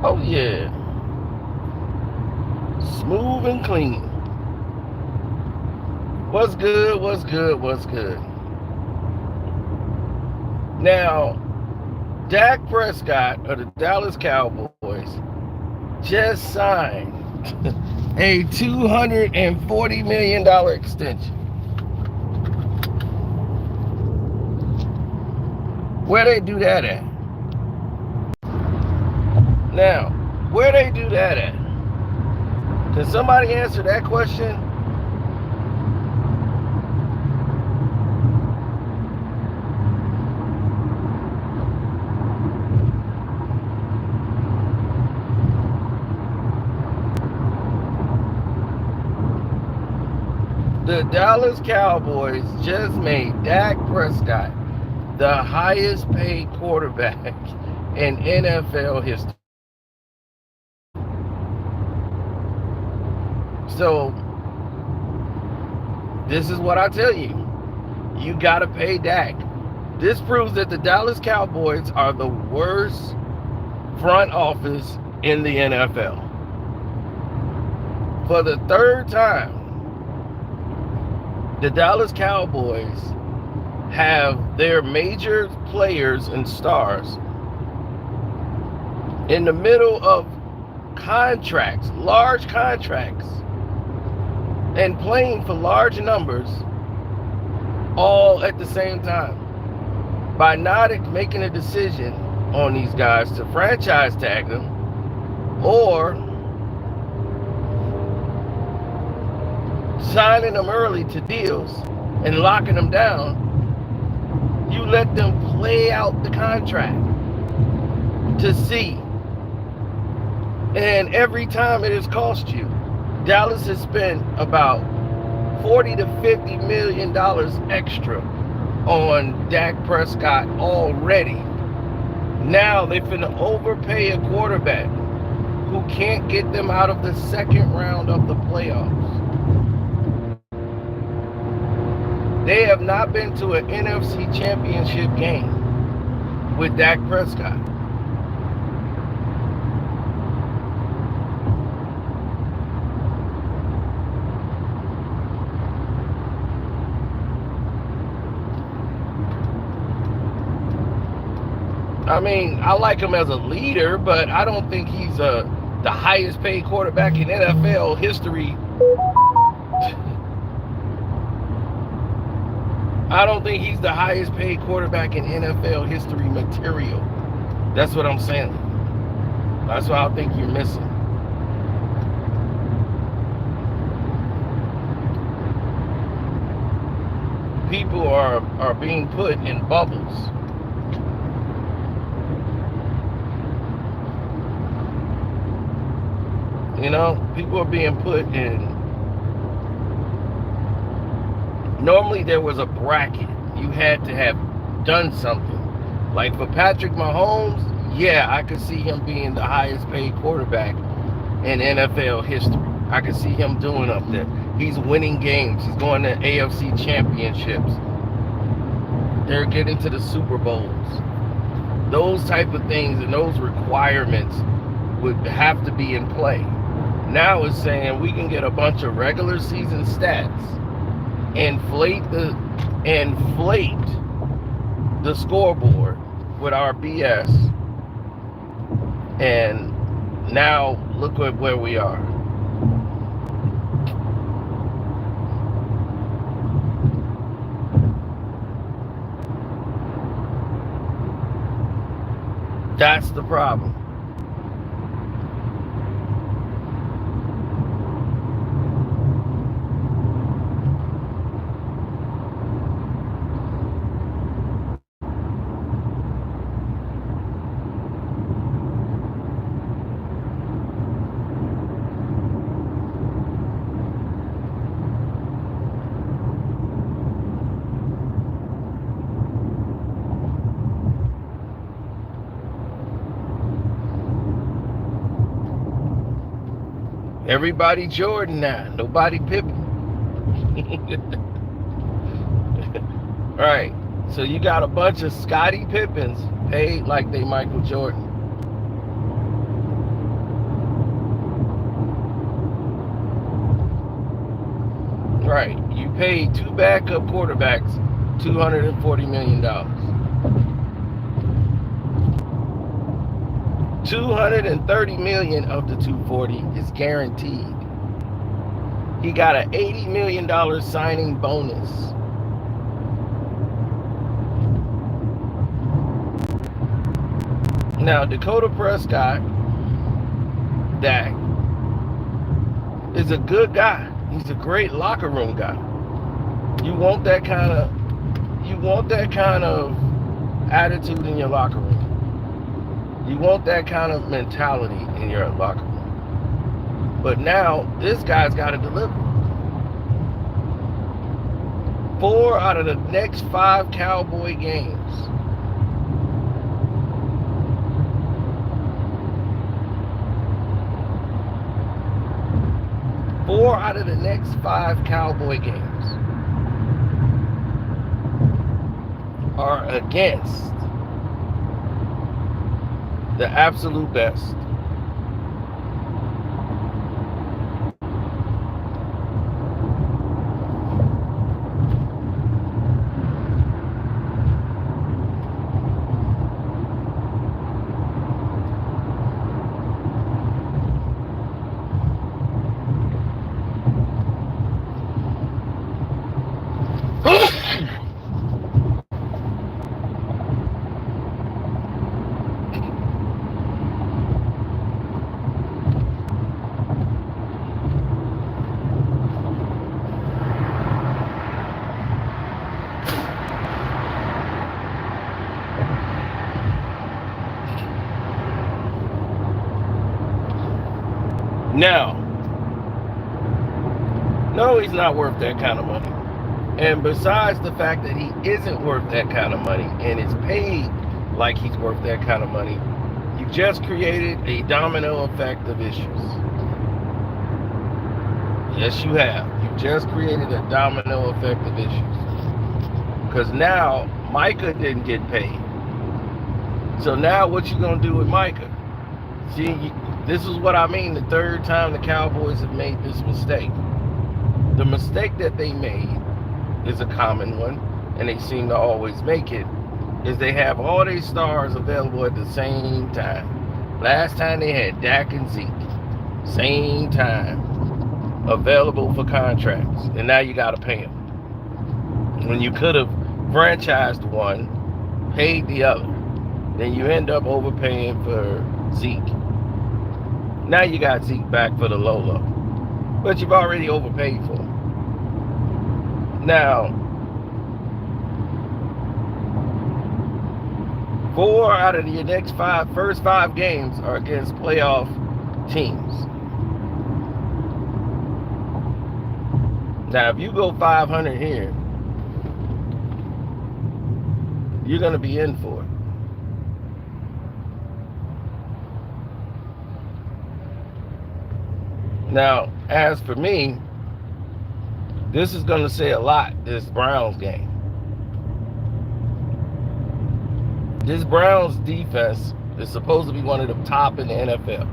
Oh yeah, smooth and clean. What's good? What's good? What's good? Now, Dak Prescott of the Dallas Cowboys just signed a $240 million extension. Where they do that at? Now, where they do that at? Can somebody answer that question? The Dallas Cowboys just made Dak Prescott the highest paid quarterback in NFL history. So, this is what I tell you. You got to pay Dak. This proves that the Dallas Cowboys are the worst front office in the NFL. For the third time, the Dallas Cowboys have their major players and stars in the middle of contracts, large contracts, and playing for large numbers all at the same time. By not making a decision on these guys to franchise tag them or signing them early to deals and locking them down, you let them play out the contract to see. And every time it has cost you. Dallas has spent about $40 to $50 million extra on Dak Prescott already. Now they finna overpay a quarterback who can't get them out of the second round of the playoffs. They have not been to an NFC championship game with Dak Prescott. I mean, I like him as a leader, but I don't think he's the highest paid quarterback in NFL history. I don't think he's the highest paid quarterback in NFL history material. That's what I'm saying. That's what I think you're missing. People are being put in bubbles. You know, people are being put in. Normally there was a bracket. You had to have done something. Like for Patrick Mahomes, yeah, I could see him being the highest paid quarterback in NFL history. I could see him doing up there. He's winning games. He's going to AFC championships. They're getting to the Super Bowls. Those type of things and those requirements would have to be in play. Now it's saying we can get a bunch of regular season stats, inflate the scoreboard with our BS, and now look at where we are. That's the problem. Everybody Jordan now, nobody Pippen. Right. So you got a bunch of Scottie Pippens paid like they Michael Jordan. Right. You paid 2 backup quarterbacks $240 million. $230 million of the 240 is guaranteed. He got an $80 million signing bonus. Now, Dakota Prescott, Dak, is a good guy. He's a great locker room guy. You want that kind of attitude in your locker room. You want that kind of mentality in your locker room. But now this guy's got to deliver. 4 out of the next 5 Cowboy games. Four out of the next 5 Cowboy games are against the absolute best. Now, no, he's not worth that kind of money. And besides the fact that he isn't worth that kind of money and is paid like he's worth that kind of money, you just created a domino effect of issues. Yes, you have. You just created a domino effect of issues. Because now Micah didn't get paid. So now what you gonna do with Micah? See, this is what I mean. The third time the Cowboys have made this mistake. The mistake that they made is a common one, and they seem to always make it, is they have all their stars available at the same time. Last time they had Dak and Zeke, same time, available for contracts, and now you got to pay them. When you could have franchised one, paid the other, then you end up overpaying for Zeke. Now you got Zeke back for the low, but you've already overpaid for him. Now, 4 out of your next first 5 games are against playoff teams. Now, if you go 500 here, you're going to be in for it. Now, as for me, this is going to say a lot, this Browns game. This Browns defense is supposed to be one of the top in the NFL.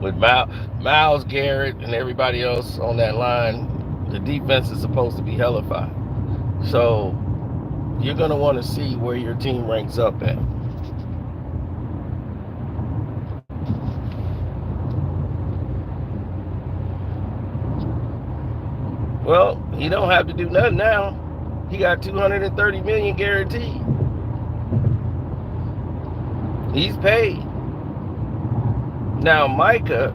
With Myles Garrett and everybody else on that line, the defense is supposed to be hellified. So you're going to want to see where your team ranks up at. Well, he don't have to do nothing now. He got $230 million guaranteed. He's paid. Now, Micah,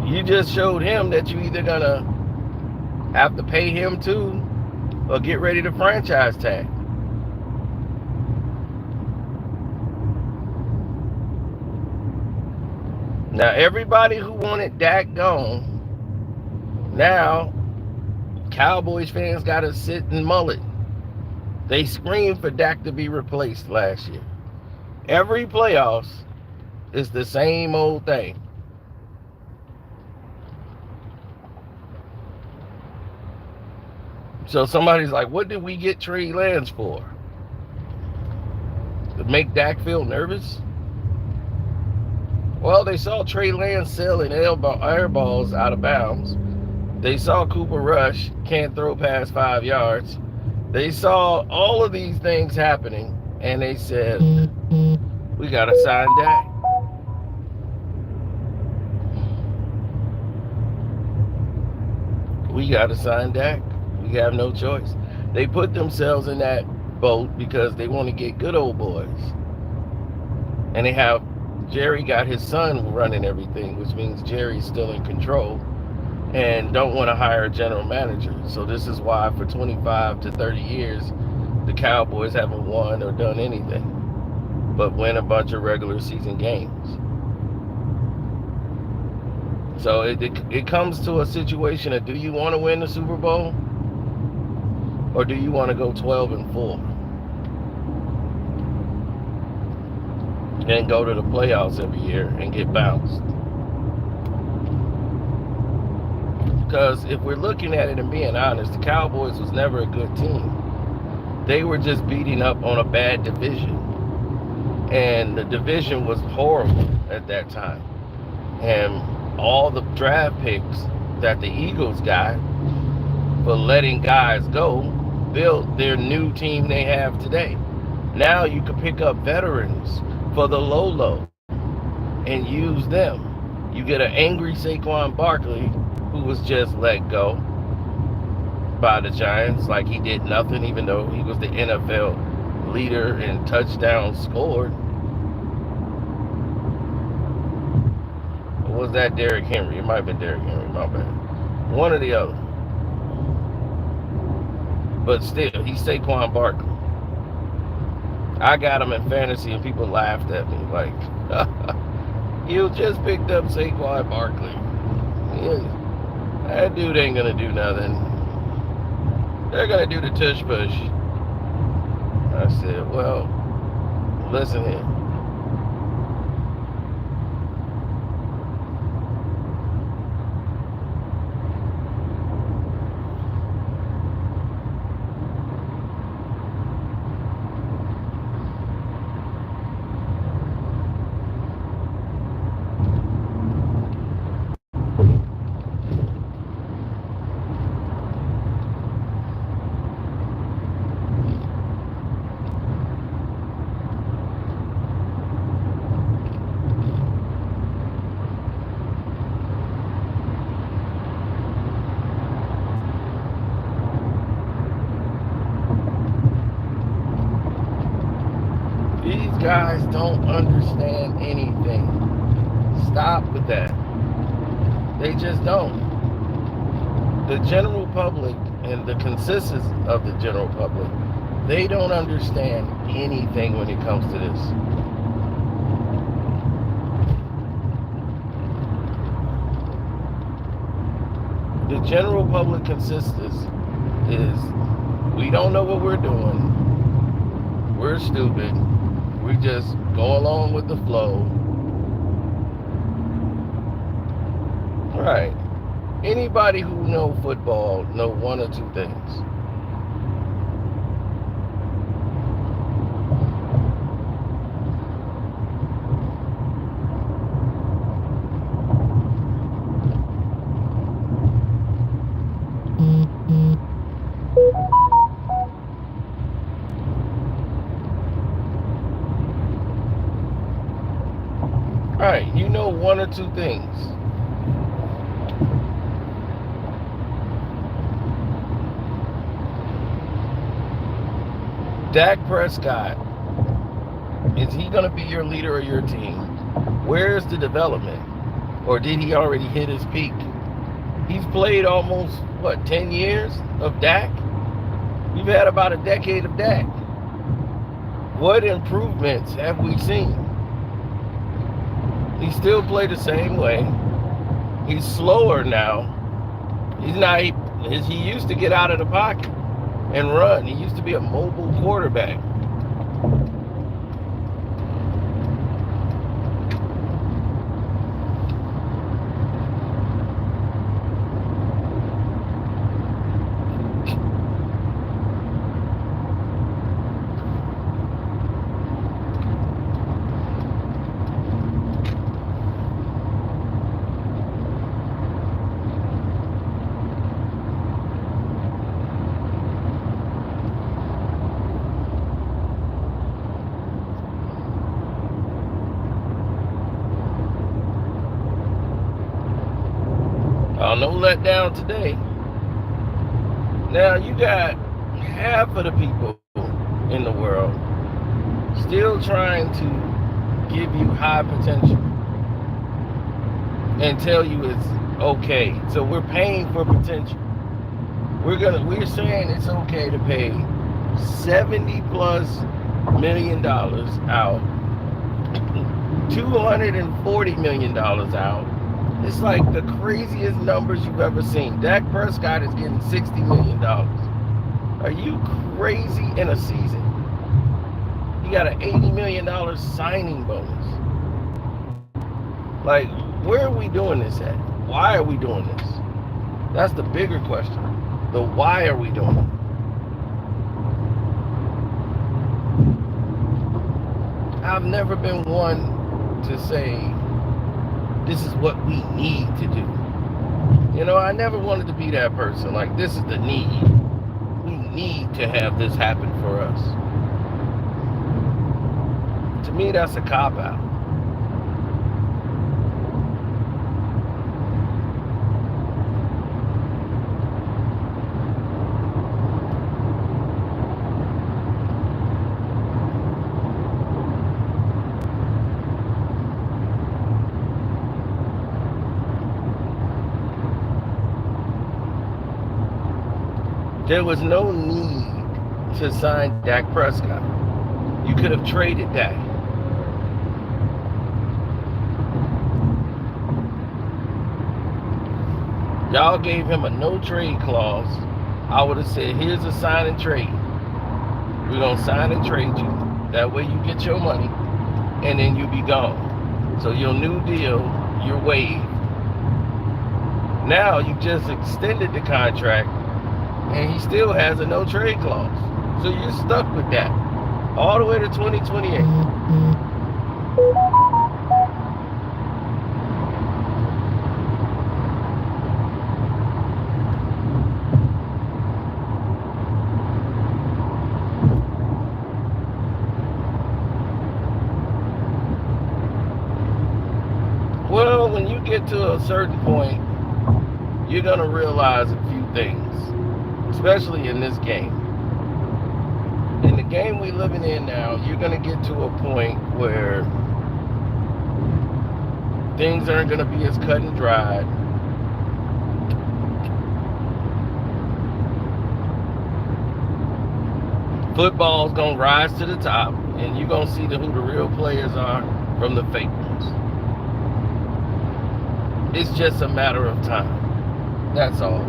you just showed him that you either gonna have to pay him too, or get ready to franchise tag. Now, everybody who wanted Dak gone, now Cowboys fans got to sit and mull it. They screamed for Dak to be replaced last year. Every playoffs is the same old thing. So somebody's like, what did we get Trey Lance for? To make Dak feel nervous? Well, they saw Trey Lance selling air balls out of bounds. They saw Cooper Rush can't throw past 5 yards. They saw all of these things happening, and they said, we got to sign Dak. We got to sign Dak. We have no choice. They put themselves in that boat because they want to get good old boys. And they have Jerry got his son running everything, which means Jerry's still in control and don't want to hire a general manager. So this is why for 25 to 30 years, the Cowboys haven't won or done anything but win a bunch of regular season games. So it comes to a situation of, do you want to win the Super Bowl or do you want to go 12-4 and go to the playoffs every year and get bounced? Because if we're looking at it and being honest, the Cowboys was never a good team. They were just beating up on a bad division. And the division was horrible at that time. And all the draft picks that the Eagles got for letting guys go built their new team they have today. Now you can pick up veterans for the low and use them. You get an angry Saquon Barkley who was just let go by the Giants like he did nothing, even though he was the NFL leader in touchdowns scored. Or was that Derrick Henry? It might have been Derrick Henry, my bad. One or the other. But still, he's Saquon Barkley. I got him in fantasy and people laughed at me like, you just picked up Saquon Barkley. Yeah, that dude ain't gonna do nothing. They're gonna do the tush push. I said, well, listen here. These guys don't understand anything. Stop with that. They just don't. The general public and the consensus of the general public, they don't understand anything when it comes to this. The general public consensus is, we don't know what we're doing. We're stupid. We just go along with the flow. Right. Anybody who know football know one or two things. Right, you know one or two things. Dak Prescott, is he going to be your leader of your team? Where's the development? Or did he already hit his peak? He's played almost, 10 years of Dak? You've had about a decade of Dak. What improvements have we seen? He still played the same way. He's slower now. He's not. He used to get out of the pocket and run. He used to be a mobile quarterback. No letdown today. Now you got half of the people in the world still trying to give you high potential and tell you it's okay. So we're paying for potential. We're saying it's okay to pay $70+ million out, $240 million out. It's like the craziest numbers you've ever seen. Dak Prescott is getting $60 million. Are you crazy in a season? He got an $80 million signing bonus. Like, where are we doing this at? Why are we doing this? That's the bigger question. The why are we doing it? I've never been one to say this is what we need to do. You know, I never wanted to be that person. Like, this is the need. We need to have this happen for us. To me, that's a cop-out. There was no need to sign Dak Prescott. You could have traded Dak. Y'all gave him a no trade clause. I would have said, here's a sign and trade. We're going to sign and trade you. That way you get your money and then you be gone. So your new deal, you're waived. Now you just extended the contract and he still has a no trade clause. So you're stuck with that all the way to 2028. Well, when you get to a certain point, you're going to realize a few things, especially in this game. In the game we're living in now, you're going to get to a point where things aren't going to be as cut and dried. Football's going to rise to the top, and you're going to see who the real players are from the fake ones. It's just a matter of time. That's all.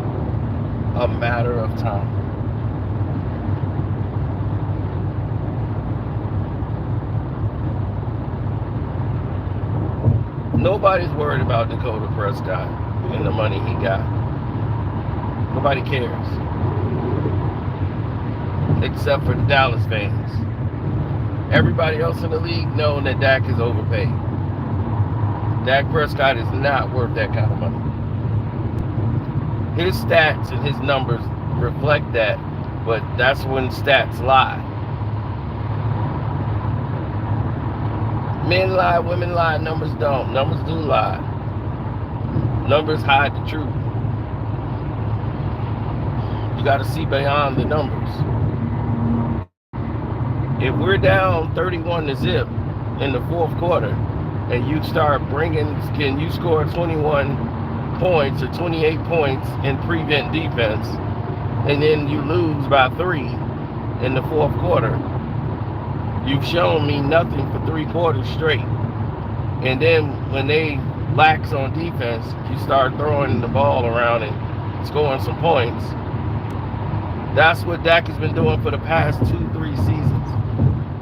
A matter of time. Nobody's worried about Dakota Prescott and the money he got. Nobody cares. Except for the Dallas fans. Everybody else in the league knows that Dak is overpaid. Dak Prescott is not worth that kind of money. His stats and his numbers reflect that, but that's when stats lie. Men lie, women lie, numbers don't. Numbers do lie. Numbers hide the truth. You got to see beyond the numbers. If we're down 31-0 in the fourth quarter, and you start can you score 21 points or 28 points in prevent defense, and then you lose by 3 in the fourth quarter, you've shown me nothing for 3 quarters straight. And then when they lax on defense, you start throwing the ball around and scoring some points. That's what Dak has been doing for the past 2-3 seasons,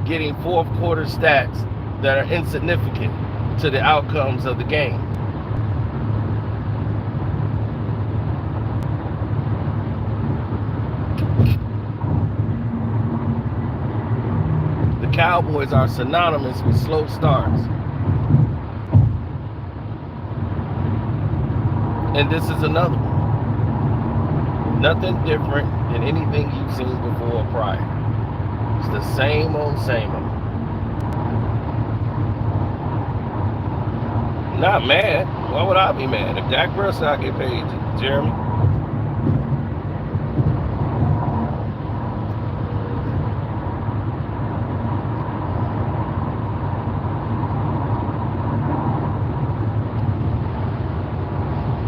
getting fourth quarter stats that are insignificant to the outcomes of the game. The Cowboys are synonymous with slow starts. And this is another one. Nothing different than anything you've seen before or prior. It's the same old, same old. Not mad. Why would I be mad if Dak Prescott get paid, Jeremy?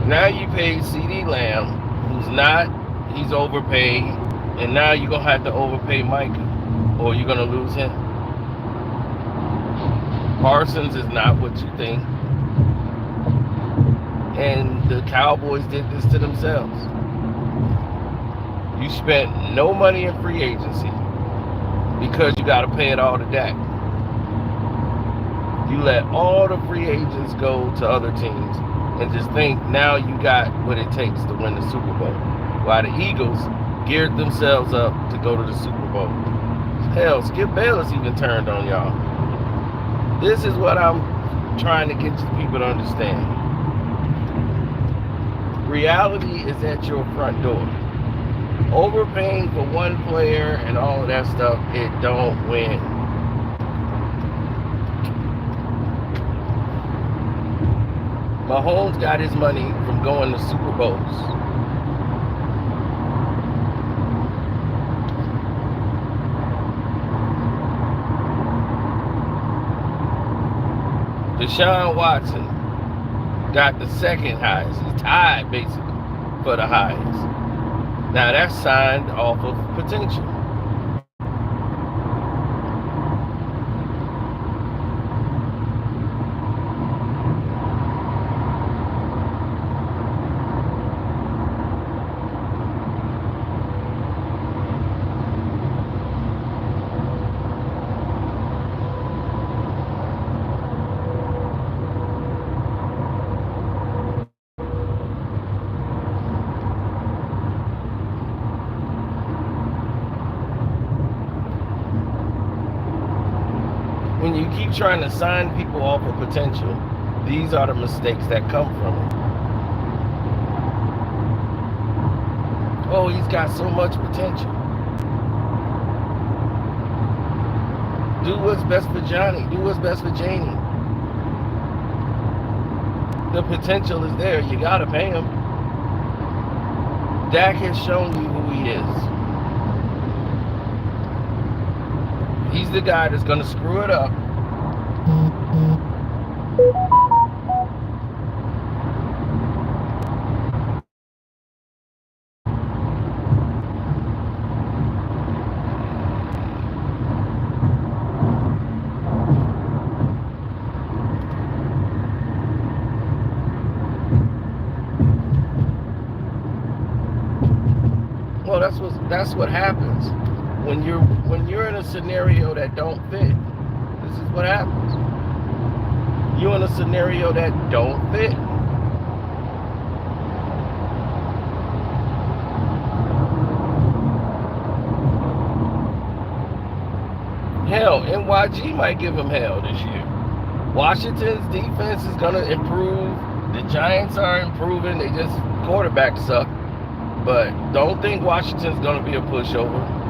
Now you paid CD Lamb, who's not, he's overpaid, and now you're gonna have to overpay Micah, or you're gonna lose him. Parsons is not what you think. And the Cowboys did this to themselves. You spent no money in free agency because you got to pay it all to Dak. You let all the free agents go to other teams and just think now you got what it takes to win the Super Bowl. While the Eagles geared themselves up to go to the Super Bowl. Hell, Skip Bayless even turned on y'all. This is what I'm trying to get people to understand. Reality is at your front door. Overpaying for one player and all of that stuff, it don't win. Mahomes got his money from going to Super Bowls. Deshaun Watson got the second highest. He's tied basically for the highest. Now that's signed off of potential. When you keep trying to sign people off of potential, these are the mistakes that come from it. Oh, he's got so much potential. Do what's best for Johnny. Do what's best for Janie. The potential is there. You got to pay him. Dak has shown you who he is. He's the guy that's going to screw it up. Well, that's what happens when you're in a scenario that don't fit. This is what happens. You're in a scenario that don't fit. Hell, NYG might give him hell this year. Washington's defense is gonna improve. The Giants are improving. They just quarterback suck. But don't think Washington's gonna be a pushover.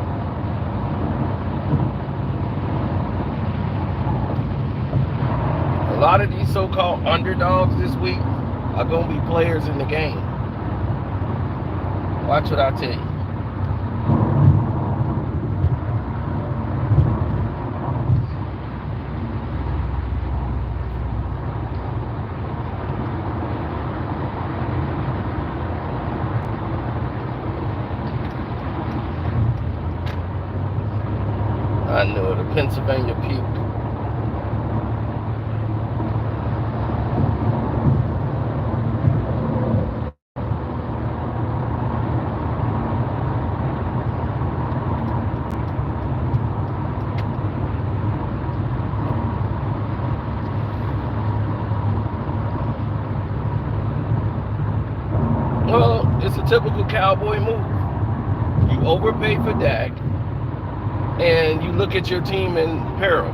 A lot of these so-called underdogs this week are going to be players in the game. Watch what I tell you. I knew it, a Pennsylvania puke. Well, it's a typical Cowboy move. You overpay for Dak, and you look at your team in peril.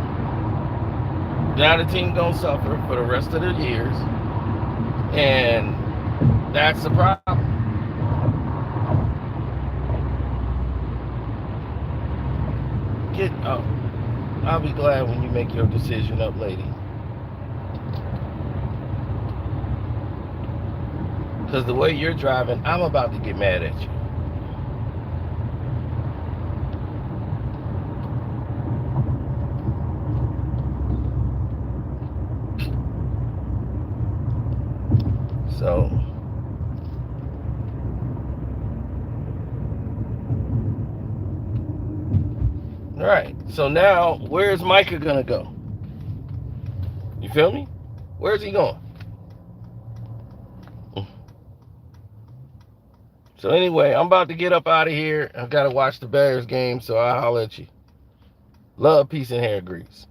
Now the team gonna suffer for the rest of the years, and that's the problem. I'll be glad when you make your decision up, lady. Because the way you're driving, I'm about to get mad at you. So, all right. So now, where's Micah gonna go? You feel me? Where's he going? So anyway, I'm about to get up out of here. I've got to watch the Bears game, so I'll holler at you. Love, peace, and hair grease.